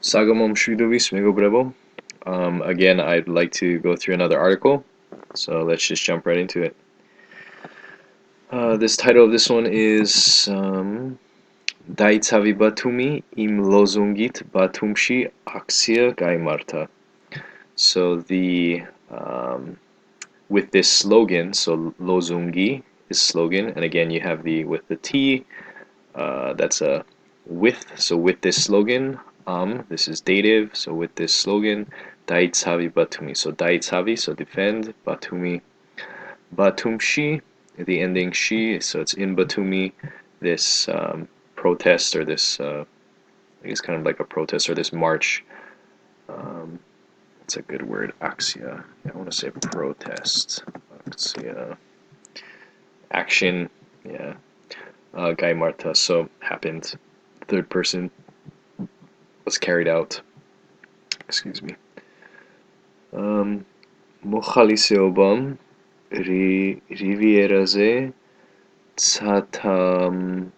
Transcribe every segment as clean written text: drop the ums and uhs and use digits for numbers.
Sagamom Shridovis Megobrebo. Again, I'd like to go through another article, so let's just jump right into it. This title of this one is Daitsavi Batumi im Lozungit Batumshi Aksia Gaimarta. So with this slogan, so Lozungi is slogan, and again you have the with the T, that's a with. So with this slogan, this is dative. So with this slogan, Daitsavi Batumi. So Daitsavi, so defend. Batumi, Batumshi, the ending shi. So it's in Batumi. This protest or this, I guess, kind of like a protest or this march. Um, it's a good word, axia. I want to say protest. Axia. Action. Yeah. Guy Marta. So happened. Third person was carried out. Excuse me. Mochaliseobam Rivieraze Tsatam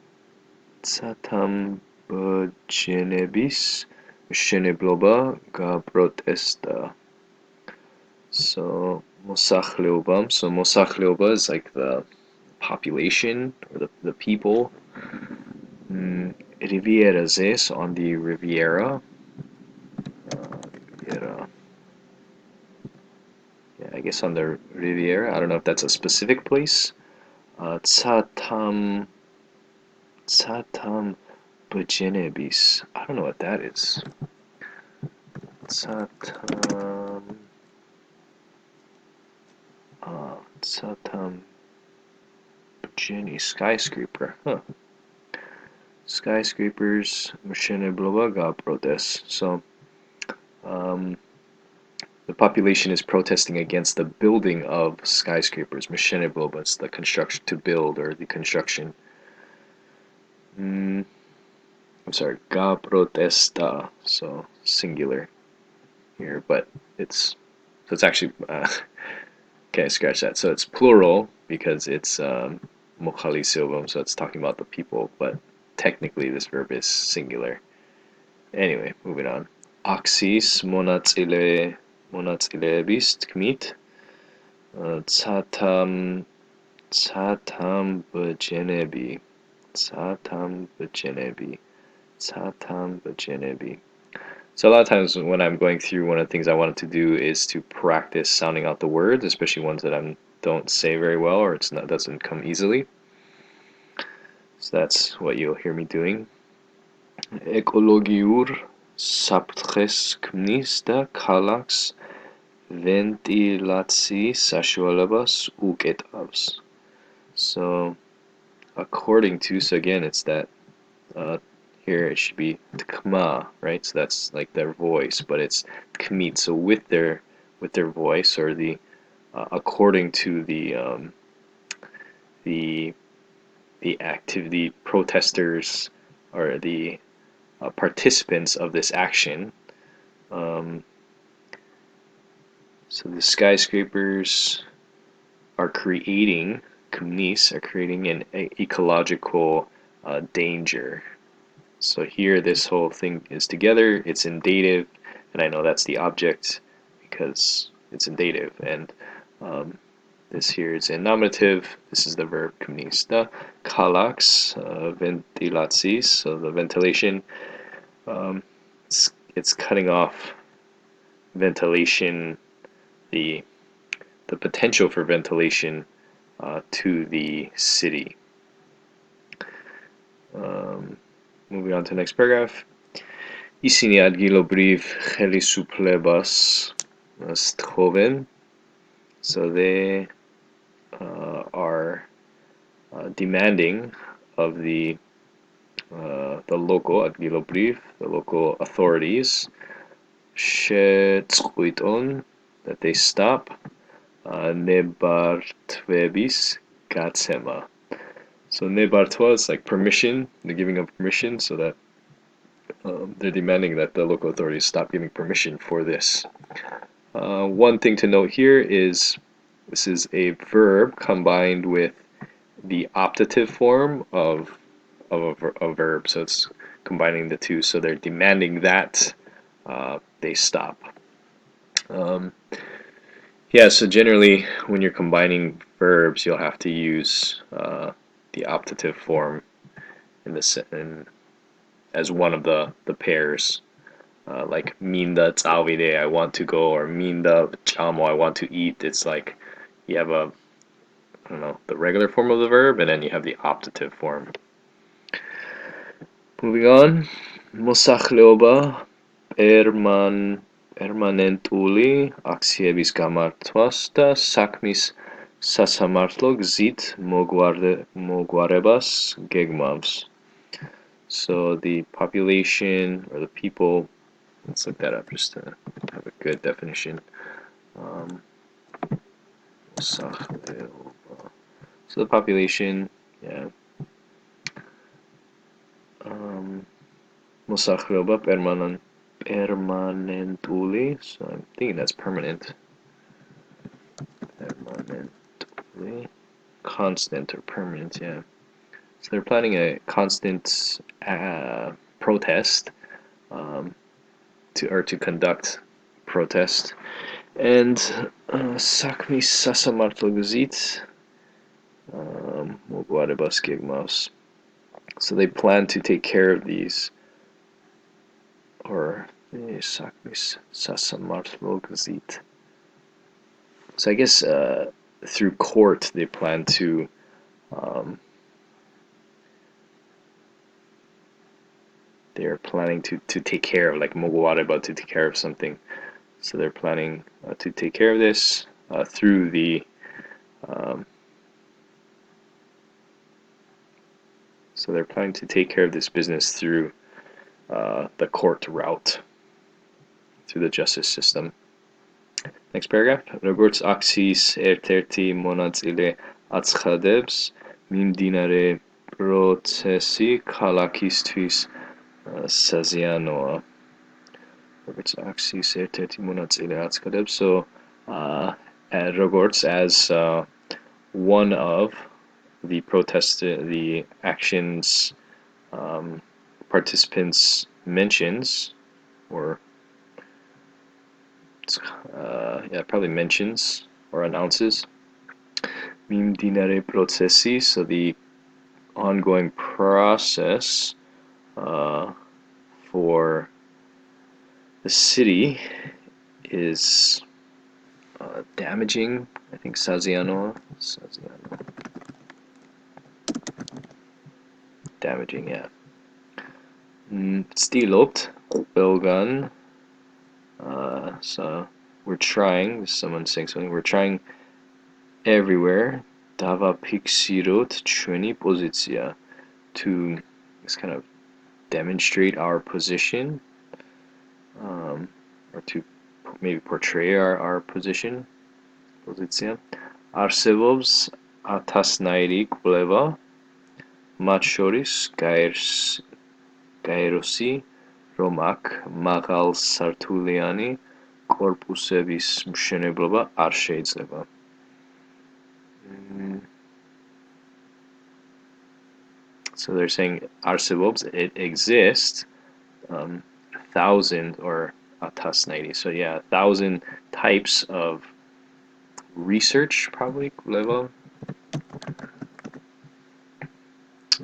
Bgenebis Shenebloba ga protesta. So Mosachleobam. So Mosachleoba is like the population or the people. Rivieraze, so on the Riviera. Riviera. Yeah, I guess on the Riviera. I don't know if that's a specific place. Tsatam Bgenebis. I don't know what that is. Tsatam Tsatam Bgeni skyscraper. Huh. Skyscrapers Mshenebloga protests. So the population is protesting against the building of skyscrapers. Mshenebloba, it's the construction to build or the construction. I'm sorry, ga protesta. So singular here, but it's actually okay, scratch that. So it's plural because it's mochali silvam, so it's talking about the people, but technically this verb is singular. Anyway, moving on. Axis monatzilebis kmit tsatam bgenebi tsatam bgenebi. So a lot of times when I'm going through, one of the things I wanted to do is to practice sounding out the words, especially ones that I don't say very well or it's not doesn't come easily. So that's what you'll hear me doing. Ecologiur საფრთხეს ქმნის და ქალაქს ვენტილაციის საშუალებას უკეტავს. So according to, so again it's that here it should be tkma, right? So that's like their voice, but it's kmit. So with their voice or the according to the activity protesters or the participants of this action. So the skyscrapers are creating kmnis are creating an ecological danger. So here this whole thing is together, it's in dative, and I know that's the object because it's in dative, and this here is in nominative, this is the verb kmnista. Kalax, ventilatsis, so the ventilation, it's cutting off ventilation, the potential for ventilation to the city. Moving on to the next paragraph. Isini adgilobriv chelisupplebas stchoven. So they are demanding of the local adgilobriv, the local authorities, shetzquiton, that they stop nebartvebis gatsema. So nebartwa is like permission, the giving of permission, so that they're demanding that the local authorities stop giving permission for this. One thing to note here is this is a verb combined with the optative form of a verb, so it's combining the two. So they're demanding that they stop. Um, yeah, so generally when you're combining verbs, you'll have to use the optative form as one of the pairs. Like minda tsawide, I want to go, or minda chamo, I want to eat. It's like you have I don't know, the regular form of the verb, and then you have the optative form. Moving on, მოსახლეობა პერმანენტული აქციების გამართვას და საქმის სასამართლო გზით მოგვარებას გეგმავს. So the population or the people, let's look that up just to have a good definition. So the population, yeah. Musakhrioba permanentuli. So I'm thinking that's permanent. Permanently. Constant or permanent, yeah. So they're planning a constant protest to conduct protest. And Sakmi Sasamartloguzit Mogwarebaskigmaus. So they plan to take care of these, or Sakmis Sasamartloguzit. So I guess through court they plan to they're planning to take care of, like Mogwareba, to take care of something. So they're planning to take care of this through the so they're planning to take care of this business through the court route, through the justice system. Next paragraph. Როგორც აქციის ერთ-ერთი მონაწილე აცხადებს, მიმდინარე პროცესი ქალაქისთვის საზიანოა. Როგორც აქციის ერთ-ერთი მონაწილე აცხადებს, so როგორც, as one of the the actions participants mentions, or yeah, probably mentions or announces. Მიმდინარე processi, so the ongoing process for the city is damaging. I think Saziano. Damaging, yeah. Stilopt, Belgan. So we're trying. Someone saying something. We're trying everywhere. Dava pixirot chuni pozitsia, to just kind of demonstrate our position, or to maybe portray our position. Pozitsia. Arsevobs atasnairi kuleva. Machoris Gairosi Romak Magal Sartuliani Corpusebis Mshenebloba არ შეიძლება. So they're saying arsevobs, it exists, 1,000 or atas 90. So yeah, 1,000 types of research, probably level.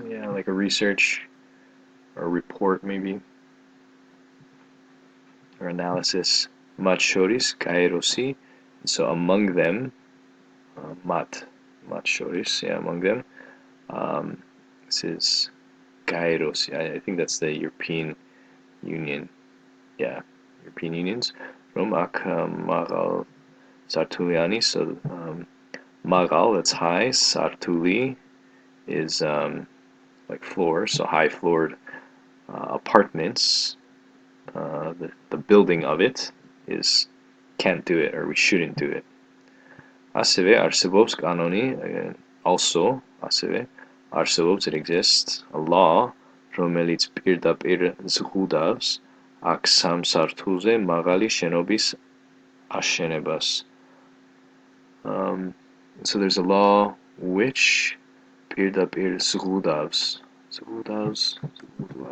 Yeah, like a research or report maybe, or analysis. Machoris Kairosi. So among them, Machoris, yeah, among them. This is Kairos. I think that's the European Union. Yeah, European Unions. Romak Magal Sartuliani. So Magal, that's high. Sartuli is like floor, so high floored apartments. The building of it is can't do it, or we shouldn't do it. Aseve arsevobs kanoni, also aseve arsevobs, it exists, a law რომელიც პირდაპირ ზღუდავს აქ სამ სართულზე მაღალი შენობის აშენებას. So there's a law which პირდაპირ ზღუდავს, I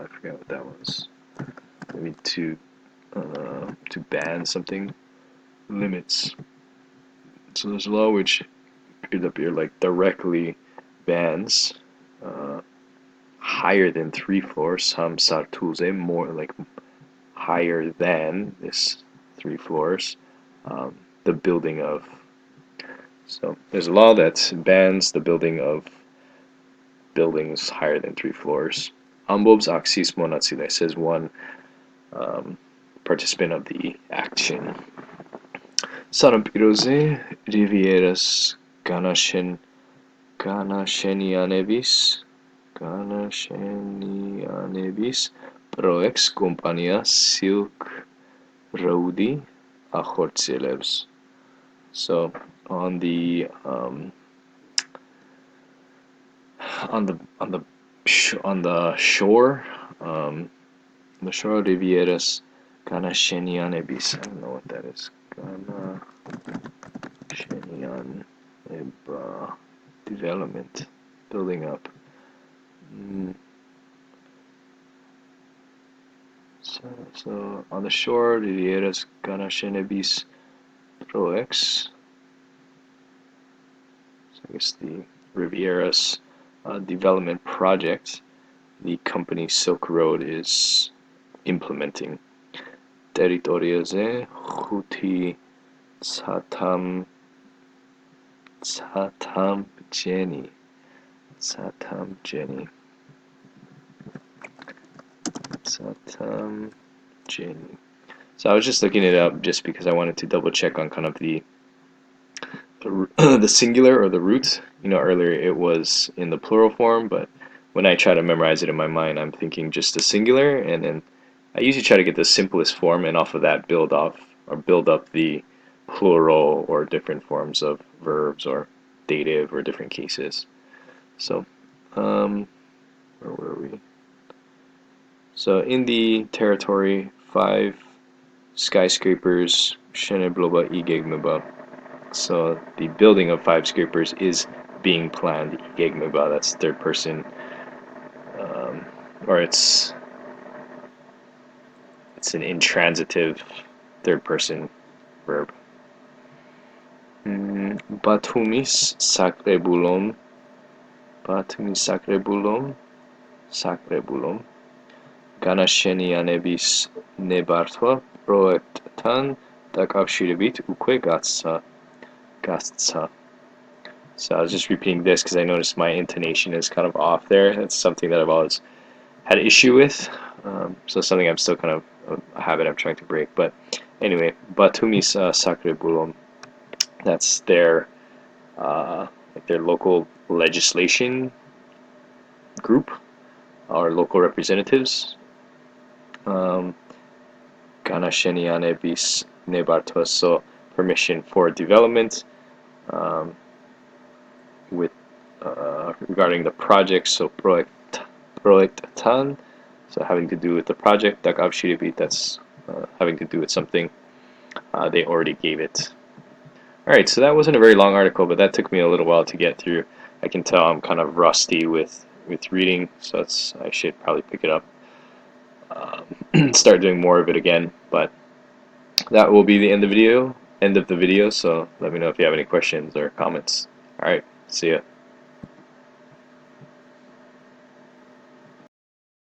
forget what that was. Maybe to to ban something, limits. So there's a law which appeared up here like directly bans higher than 3 floors, ham sartuze, more like higher than this 3 floors, the building of. So there's a law that bans the building of buildings higher than 3 floors. Ambobs axis monatsile says one participant of the action. Sanapiroze Rivieras Ganashenianebis Proex Compania Silk Roadi Achortzelevs. So on the shore, the shore of Rivieras Ganashenianebis. I don't know what that is. Ganashenianeba development, building up. So on the shore, Rivieras Ganashenebis Proex. So I guess the Rivieras development project, the company Silk Road is implementing. Territorieze Huti Satam Jenny. So I was just looking it up just because I wanted to double check on kind of the singular or the root. Earlier it was in the plural form, but when I try to memorize it in my mind, I'm thinking just the singular, and then I usually try to get the simplest form, and off of that build up the plural or different forms of verbs or dative or different cases. So, where were we? So in the territory, 5 skyscrapers, Shenebloba Igegmeba. So the building of 5 skyscrapers is being planned. Igegmeba, that's third person, or it's an intransitive third person verb. Batumis Sacrebulum. Ganashenianebis Nebartva Proektan Dakavshiribit Ukwe Gatsa. So I was just repeating this because I noticed my intonation is kind of off there. That's something that I've always had an issue with. So something I'm still kind of a habit I'm trying to break. But anyway, Batumis Sacrebulum. That's their local legislation group, our local representatives. Ganasheniane bis nebartos, so permission for development with regarding the project, so projektan, so having to do with the project. Dakavshiribit, that's having to do with something they already gave it. Alright, so that wasn't a very long article, but that took me a little while to get through. I can tell I'm kind of rusty with reading, so I should probably pick it up, start doing more of it again. But that will be the end of the video. So let me know if you have any questions or comments. Alright, see ya.